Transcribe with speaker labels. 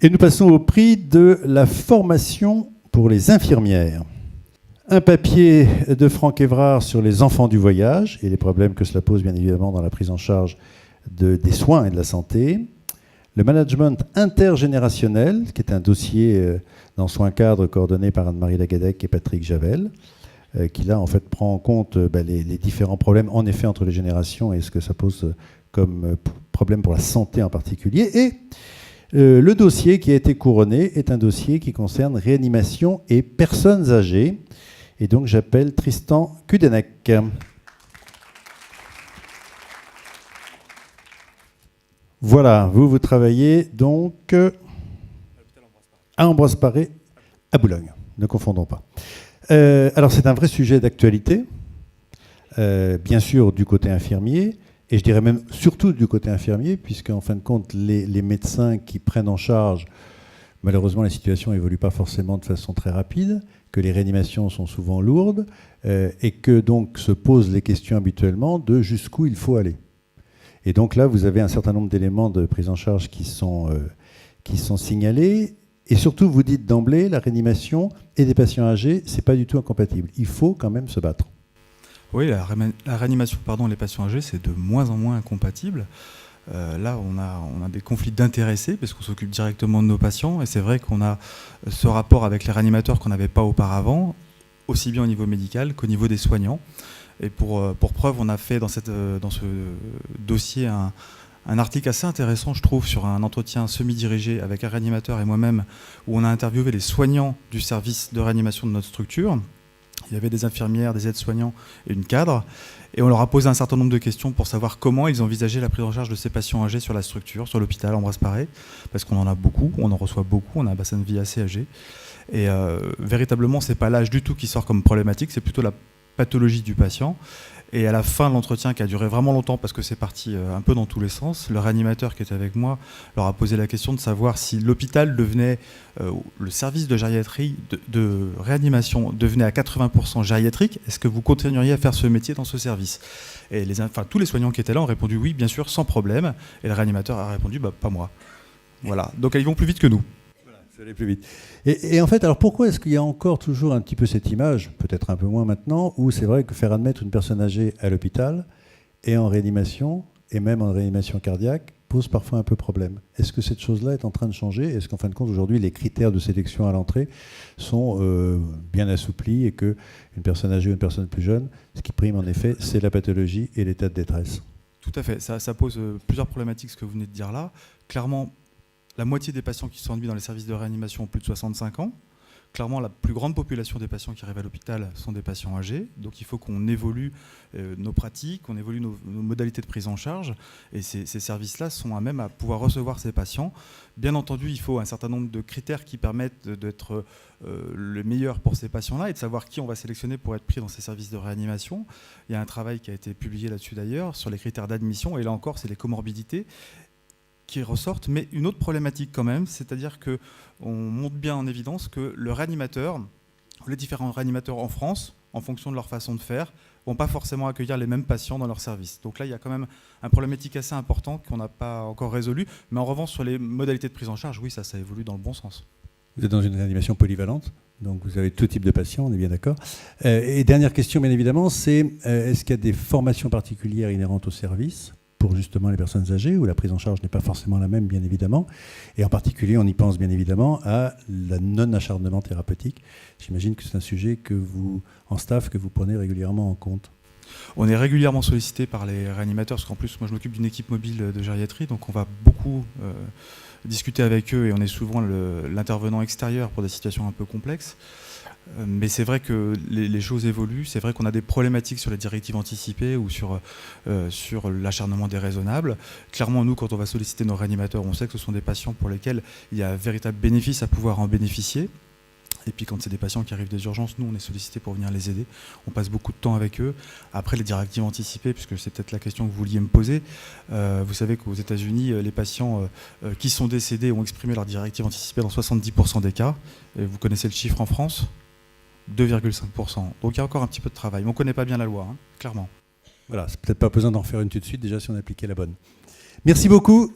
Speaker 1: Et nous passons au prix de la formation pour les infirmières. Un papier de Franck Évrard sur les enfants du voyage et les problèmes que cela pose bien évidemment dans la prise en charge des soins et de la santé. Le management intergénérationnel, qui est un dossier dans Soins Cadres coordonné par Anne-Marie Lagadec et Patrick Javel, qui là en fait prend en compte les différents problèmes en effet entre les générations et ce que ça pose comme problème pour la santé en particulier. Et le dossier qui a été couronné est un dossier qui concerne réanimation et personnes âgées. Et donc j'appelle Tristan Kudenek. Voilà, vous travaillez donc à Ambroise-Paré, à Boulogne. Ne confondons pas. Alors c'est un vrai sujet d'actualité, bien sûr du côté infirmier, et je dirais même surtout du côté infirmier, puisqu'en fin de compte, les médecins qui prennent en charge, malheureusement la situation n'évolue pas forcément de façon très rapide, que les réanimations sont souvent lourdes, et que donc se posent les questions habituellement de jusqu'où il faut aller. Et donc là, vous avez un certain nombre d'éléments de prise en charge qui sont signalés. Et surtout, vous dites d'emblée, la réanimation et des patients âgés, ce n'est pas du tout incompatible. Il faut quand même se battre.
Speaker 2: Oui, la réanimation, les patients âgés, c'est de moins en moins incompatible. Là, on a des conflits d'intéressés parce qu'on s'occupe directement de nos patients. Et c'est vrai qu'on a ce rapport avec les réanimateurs qu'on n'avait pas auparavant, aussi bien au niveau médical qu'au niveau des soignants. Et pour preuve, on a fait dans ce dossier un article assez intéressant, je trouve, sur un entretien semi-dirigé avec un réanimateur et moi-même, où on a interviewé les soignants du service de réanimation de notre structure. Il y avait des infirmières, des aides-soignants et une cadre. Et on leur a posé un certain nombre de questions pour savoir comment ils envisageaient la prise en charge de ces patients âgés sur la structure, sur l'hôpital Ambroise-Paré, parce qu'on en a beaucoup, on en reçoit beaucoup, on a un bassin de vie assez âgé. Et véritablement, ce n'est pas l'âge du tout qui sort comme problématique, c'est plutôt la pathologie du patient. Et à la fin de l'entretien, qui a duré vraiment longtemps parce que c'est parti un peu dans tous les sens, le réanimateur qui était avec moi leur a posé la question de savoir si l'hôpital devenait, le service de gériatrie, de réanimation devenait à 80% gériatrique, est-ce que vous continueriez à faire ce métier dans ce service? Et tous les soignants qui étaient là ont répondu oui, bien sûr, sans problème. Et le réanimateur a répondu pas moi. Voilà. Donc ils vont plus vite que nous.
Speaker 1: Ça allait plus vite. Et en fait, alors pourquoi est-ce qu'il y a encore toujours un petit peu cette image, peut-être un peu moins maintenant, où c'est vrai que faire admettre une personne âgée à l'hôpital et en réanimation, et même en réanimation cardiaque, pose parfois un peu problème. Est-ce que cette chose-là est en train de changer? Est-ce qu'en fin de compte, aujourd'hui, les critères de sélection à l'entrée sont bien assouplis et qu'une personne âgée ou une personne plus jeune, ce qui prime en effet, c'est la pathologie et l'état de détresse?
Speaker 2: Tout à fait. Ça pose plusieurs problématiques, ce que vous venez de dire là. Clairement, la moitié des patients qui sont admis dans les services de réanimation ont plus de 65 ans. Clairement, la plus grande population des patients qui arrivent à l'hôpital sont des patients âgés. Donc il faut qu'on évolue nos pratiques, qu'on évolue nos modalités de prise en charge. Et ces services-là sont à même à pouvoir recevoir ces patients. Bien entendu, il faut un certain nombre de critères qui permettent d'être le meilleur pour ces patients-là et de savoir qui on va sélectionner pour être pris dans ces services de réanimation. Il y a un travail qui a été publié là-dessus d'ailleurs, sur les critères d'admission. Et là encore, c'est les comorbidités qui ressortent, mais une autre problématique quand même, c'est-à-dire qu'on montre bien en évidence que les différents réanimateurs en France, en fonction de leur façon de faire, ne vont pas forcément accueillir les mêmes patients dans leur service. Donc là, il y a quand même un problématique assez important qu'on n'a pas encore résolu, mais en revanche, sur les modalités de prise en charge, oui, ça évolue dans le bon sens.
Speaker 1: Vous êtes dans une réanimation polyvalente, donc vous avez tout type de patients, on est bien d'accord. Et dernière question, bien évidemment, c'est est-ce qu'il y a des formations particulières inhérentes au service pour justement les personnes âgées, où la prise en charge n'est pas forcément la même, bien évidemment. Et en particulier, on y pense bien évidemment à la non-acharnement thérapeutique. J'imagine que c'est un sujet que vous, en staff, que vous prenez régulièrement en compte.
Speaker 2: On est régulièrement sollicité par les réanimateurs, parce qu'en plus, moi je m'occupe d'une équipe mobile de gériatrie, donc on va beaucoup discuter avec eux, et on est souvent l'intervenant extérieur pour des situations un peu complexes. Mais c'est vrai que les choses évoluent, c'est vrai qu'on a des problématiques sur les directives anticipées ou sur l'acharnement déraisonnable. Clairement, nous, quand on va solliciter nos réanimateurs, on sait que ce sont des patients pour lesquels il y a un véritable bénéfice à pouvoir en bénéficier. Et puis quand c'est des patients qui arrivent des urgences, nous, on est sollicité pour venir les aider. On passe beaucoup de temps avec eux. Après, les directives anticipées, puisque c'est peut-être la question que vous vouliez me poser, vous savez qu'aux États-Unis, les patients qui sont décédés ont exprimé leur directive anticipée dans 70% des cas. Et vous connaissez le chiffre en France ? 2,5%. Donc il y a encore un petit peu de travail. Mais on ne connaît pas bien la loi, clairement.
Speaker 1: Voilà, c'est peut-être pas besoin d'en faire une tout de suite, déjà si on appliquait la bonne. Merci beaucoup.